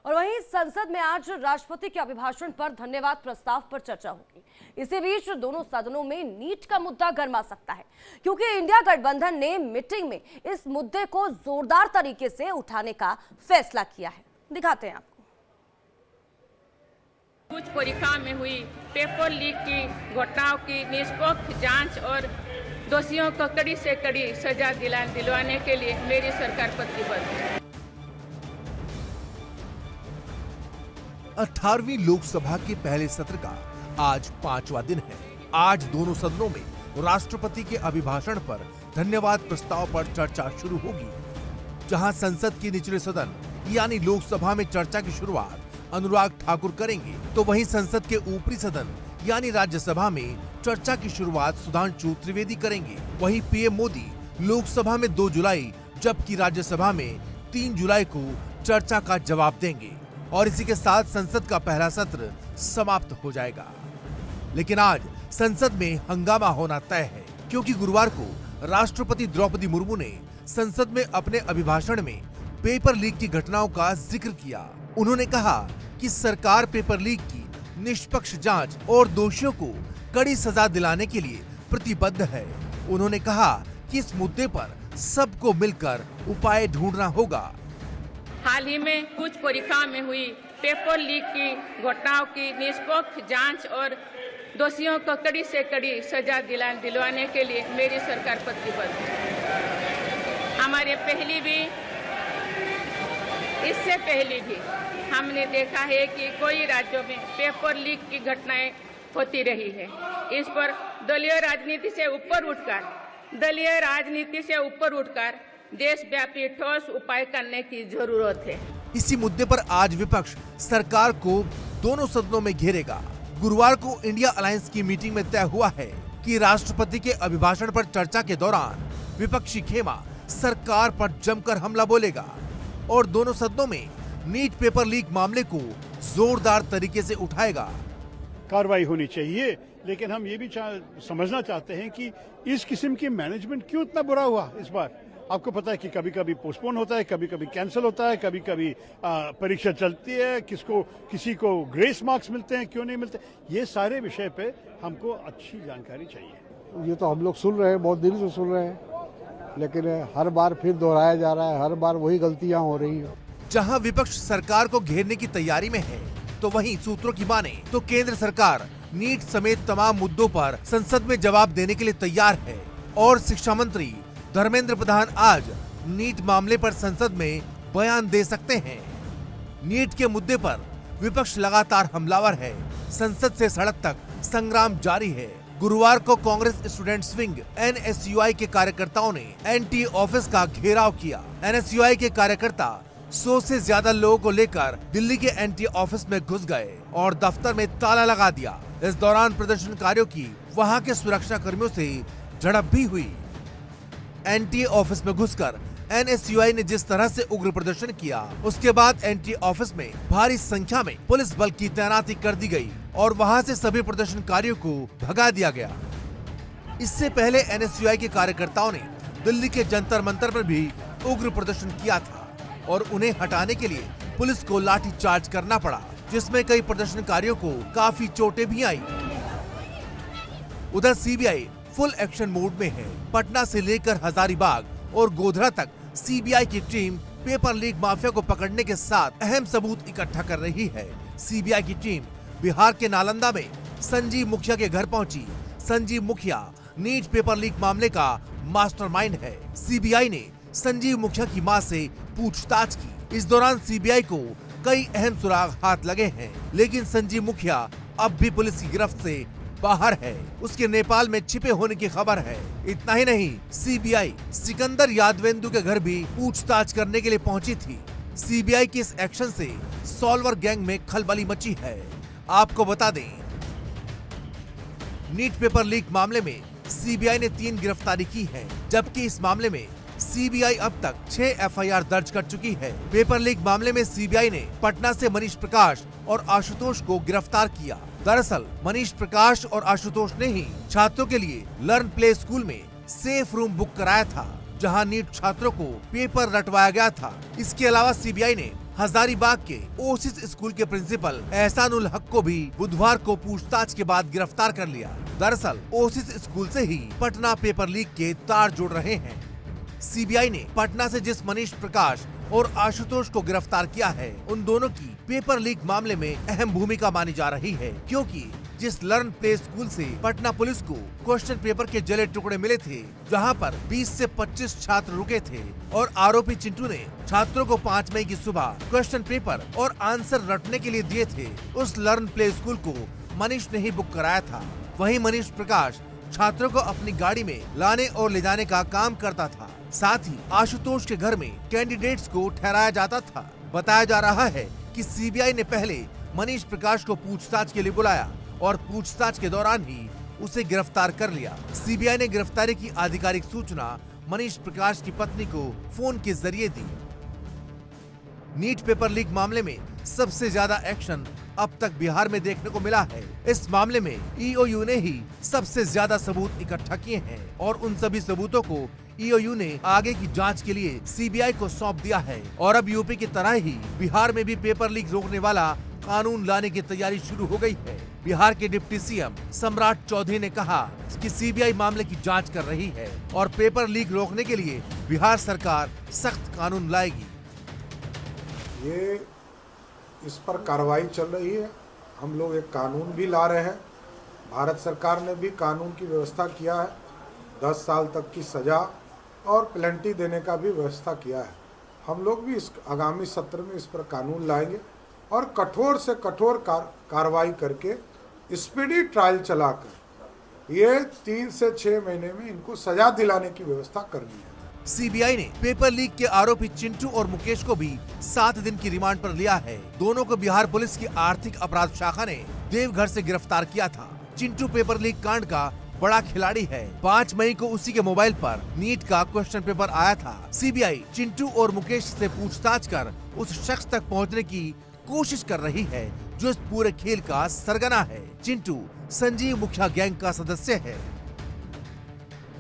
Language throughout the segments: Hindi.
और वहीं संसद में आज राष्ट्रपति के अभिभाषण पर धन्यवाद प्रस्ताव पर चर्चा होगी। इसी बीच दोनों सदनों में नीट का मुद्दा गर्मा सकता है, क्योंकि इंडिया गठबंधन ने मीटिंग में इस मुद्दे को जोरदार तरीके से उठाने का फैसला किया है। दिखाते हैं आपको। कुछ परीक्षाओं में हुई पेपर लीक की घटनाओं की निष्पक्ष जांच और दोषियों को कड़ी से कड़ी सजा दिलवाने के लिए मेरी सरकार प्रतिबद्ध है। 18वीं लोकसभा के पहले सत्र का आज 5वां दिन है। आज दोनों सदनों में राष्ट्रपति के अभिभाषण पर धन्यवाद प्रस्ताव पर चर्चा शुरू होगी। जहां संसद के निचले सदन यानी लोकसभा में चर्चा की शुरुआत अनुराग ठाकुर करेंगे, तो वहीं संसद के ऊपरी सदन यानी राज्यसभा में चर्चा की शुरुआत सुधांशु त्रिवेदी करेंगे। वहीं पीएम मोदी लोकसभा में 2 जुलाई जबकि राज्यसभा में 3 जुलाई को चर्चा का जवाब देंगे और इसी के साथ संसद का पहला सत्र समाप्त हो जाएगा। लेकिन आज संसद में हंगामा होना तय है, क्योंकि गुरुवार को राष्ट्रपति द्रौपदी मुर्मू ने संसद में अपने अभिभाषण में पेपर लीक की घटनाओं का जिक्र किया। उन्होंने कहा कि सरकार पेपर लीक की निष्पक्ष जांच और दोषियों को कड़ी सजा दिलाने के लिए प्रतिबद्ध है। उन्होंने कहा कि इस मुद्दे पर सबको मिलकर उपाय ढूंढना होगा। हाल ही में कुछ परीक्षाओं में हुई पेपर लीक की घटनाओं की निष्पक्ष जांच और दोषियों को कड़ी से कड़ी सजा दिलवाने के लिए मेरी सरकार प्रतिबद्ध है। हमारे इससे पहले भी हमने देखा है कि कई राज्यों में पेपर लीक की घटनाएं होती रही है। इस पर दलीय राजनीति से ऊपर उठकर देशव्यापी ठोस उपाय करने की जरूरत है। इसी मुद्दे पर आज विपक्ष सरकार को दोनों सदनों में घेरेगा। गुरुवार को इंडिया अलायंस की मीटिंग में तय हुआ है कि राष्ट्रपति के अभिभाषण पर चर्चा के दौरान विपक्षी खेमा सरकार पर जमकर हमला बोलेगा और दोनों सदनों में नीट पेपर लीक मामले को जोरदार तरीके से उठाएगा। कार्रवाई होनी चाहिए, लेकिन हम ये भी समझना चाहते हैं कि इस किस्म की मैनेजमेंट क्यों इतना बुरा हुआ इस बार। आपको पता है कि कभी कभी पोस्टपोन होता है, कभी कभी कैंसिल होता है, कभी कभी परीक्षा चलती है, किसी को ग्रेस मार्क्स मिलते हैं, क्यों नहीं मिलते। ये सारे विषय पे हमको अच्छी जानकारी चाहिए। ये तो हम लोग सुन रहे हैं, बहुत दिन से सुन रहे हैं, लेकिन हर बार फिर दोहराया जा रहा है, हर बार वही गलतियां हो रही है। जहां विपक्ष सरकार को घेरने की तैयारी में है, तो वहीं सूत्रों की माने तो केंद्र सरकार नीट समेत तमाम मुद्दों पर संसद में जवाब देने के लिए तैयार है और शिक्षा मंत्री धर्मेंद्र प्रधान आज नीट मामले पर संसद में बयान दे सकते हैं। नीट के मुद्दे पर विपक्ष लगातार हमलावर है। संसद से सड़क तक संग्राम जारी है। गुरुवार को कांग्रेस स्टूडेंट्स विंग NSUI के कार्यकर्ताओं ने NTA ऑफिस का घेराव किया। NSUI के कार्यकर्ता 100 से ज्यादा लोगों को लेकर दिल्ली के NTA ऑफिस में घुस गए और दफ्तर में ताला लगा दिया। इस दौरान प्रदर्शनकारियों की वहां के सुरक्षा कर्मियों से झड़प भी हुई। NTA ऑफिस में घुसकर NSUI ने जिस तरह से उग्र प्रदर्शन किया, उसके बाद NTA ऑफिस में भारी संख्या में पुलिस बल की तैनाती कर दी गई और वहां से सभी प्रदर्शनकारियों को भगा दिया गया। इससे पहले NSUI के कार्यकर्ताओं ने दिल्ली के जंतर मंतर पर भी उग्र प्रदर्शन किया था और उन्हें हटाने के लिए पुलिस को लाठी चार्ज करना पड़ा, जिसमें कई प्रदर्शनकारियों को काफी चोटें भी आई। उधर CBI फुल एक्शन मोड में है। पटना से लेकर हजारीबाग और गोधरा तक CBI की टीम पेपर लीक माफिया को पकड़ने के साथ अहम सबूत इकट्ठा कर रही है। CBI की टीम बिहार के नालंदा में संजीव मुखिया के घर पहुंची। संजीव मुखिया नीट पेपर लीक मामले का मास्टरमाइंड है। CBI ने संजीव मुखिया की मां से पूछताछ की। इस दौरान CBI को कई अहम सुराग हाथ लगे हैं, लेकिन संजीव मुखिया अब भी पुलिस की गिरफ्त से बाहर है। उसके नेपाल में छिपे होने की खबर है। इतना ही नहीं, CBI सिकंदर यादवेंदु के घर भी पूछताछ करने के लिए पहुंची थी। CBI के इस एक्शन से सॉल्वर गैंग में खलबली मची है। आपको बता दें, नीट पेपर लीक मामले में CBI ने 3 गिरफ्तारी की है, जबकि इस मामले में CBI अब तक 6 FIR दर्ज कर चुकी है। पेपर लीक मामले में CBI ने पटना से मनीष प्रकाश और आशुतोष को गिरफ्तार किया। दरअसल मनीष प्रकाश और आशुतोष ने ही छात्रों के लिए लर्न प्ले स्कूल में सेफ रूम बुक कराया था, जहां नीट छात्रों को पेपर रटवाया गया था। इसके अलावा CBI ने हजारीबाग के ओसिस स्कूल के प्रिंसिपल एहसानुल हक को भी बुधवार को पूछताछ के बाद गिरफ्तार कर लिया। दरअसल ओसिस स्कूल से ही पटना पेपर लीक के तार जुड़ रहे हैं। सीबीआई ने पटना से जिस मनीष प्रकाश और आशुतोष को गिरफ्तार किया है, उन दोनों की पेपर लीक मामले में अहम भूमिका मानी जा रही है, क्योंकि जिस लर्न प्ले स्कूल से पटना पुलिस को क्वेश्चन पेपर के जले टुकड़े मिले थे, जहां पर 20 से 25 छात्र रुके थे और आरोपी चिंटू ने छात्रों को 5 मई की सुबह क्वेश्चन पेपर और आंसर रटने के लिए दिए थे, उस लर्न प्ले स्कूल को मनीष ने ही बुक कराया था। वहीं मनीष प्रकाश छात्रों को अपनी गाड़ी में लाने और ले जाने का काम करता था। साथ ही आशुतोष के घर में कैंडिडेट्स को ठहराया जाता था। बताया जा रहा है कि सीबीआई ने पहले मनीष प्रकाश को पूछताछ के लिए बुलाया और पूछताछ के दौरान ही उसे गिरफ्तार कर लिया। सीबीआई ने गिरफ्तारी की आधिकारिक सूचना मनीष प्रकाश की पत्नी को फोन के जरिए दी। नीट पेपर लीक मामले में सबसे ज्यादा एक्शन अब तक बिहार में देखने को मिला है। इस मामले में ईओयू ने ही सबसे ज्यादा सबूत इकट्ठा किए हैं और उन सभी सबूतों को ईओयू ने आगे की जांच के लिए सीबीआई को सौंप दिया है। और अब यूपी की तरह ही बिहार में भी पेपर लीक रोकने वाला कानून लाने की तैयारी शुरू हो गई है। बिहार के डिप्टी सीएम सम्राट चौधरी ने कहा कि सीबीआई मामले की जांच कर रही है और पेपर लीक रोकने के लिए बिहार सरकार सख्त कानून लाएगी। ये इस पर कार्रवाई चल रही है। हम लोग एक कानून भी ला रहे हैं। भारत सरकार ने भी कानून की व्यवस्था किया है। 10 साल तक की सजा और पेनल्टी देने का भी व्यवस्था किया है। हम लोग भी इस आगामी सत्र में इस पर कानून लाएंगे और कठोर से कठोर कार्रवाई करके स्पीडी ट्रायल चलाकर ये 3 से 6 महीने में इनको सजा दिलाने की व्यवस्था करनी है। सीबीआई ने पेपर लीक के आरोपी चिंटू और मुकेश को भी 7 दिन की रिमांड पर लिया है। दोनों को बिहार पुलिस की आर्थिक अपराध शाखा ने देवघर से गिरफ्तार किया था। चिंटू पेपर लीक कांड का बड़ा खिलाड़ी है। 5 मई को उसी के मोबाइल पर नीट का क्वेश्चन पेपर आया था। सीबीआई चिंटू और मुकेश से पूछताछ कर उस शख्स तक पहुंचने की कोशिश कर रही है जो इस पूरे खेल का सरगना है। चिंटू संजीव मुखिया गैंग का सदस्य है।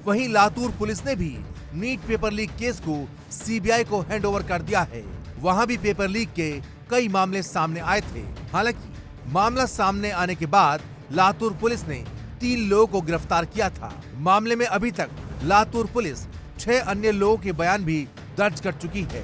वहीं लातूर पुलिस ने भी नीट पेपर लीक केस को सीबीआई को हैंडओवर कर दिया है। वहां भी पेपर लीक के कई मामले सामने आए थे। हालांकि मामला सामने आने के बाद लातूर पुलिस ने 3 लोगों को गिरफ्तार किया था। मामले में अभी तक लातूर पुलिस 6 अन्य लोगों के बयान भी दर्ज कर चुकी है।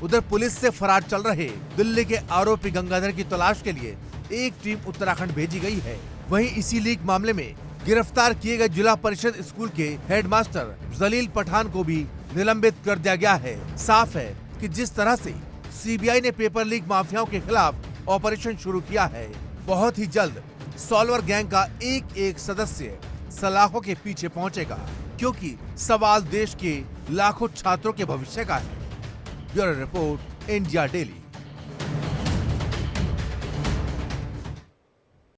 उधर पुलिस से फरार चल रहे दिल्ली के आरोपी गंगाधर की तलाश के लिए एक टीम उत्तराखंड भेजी गई है। वहीं इसी लीक मामले में गिरफ्तार किए गए जिला परिषद स्कूल के हेडमास्टर जलील पठान को भी निलंबित कर दिया गया है। साफ है कि जिस तरह से सीबीआई ने पेपर लीक माफियाओं के खिलाफ ऑपरेशन शुरू किया है, बहुत ही जल्द सॉल्वर गैंग का एक सदस्य सलाखों के पीछे पहुंचेगा, क्योंकि सवाल देश के लाखों छात्रों के भविष्य का है। Bureau report, India daily.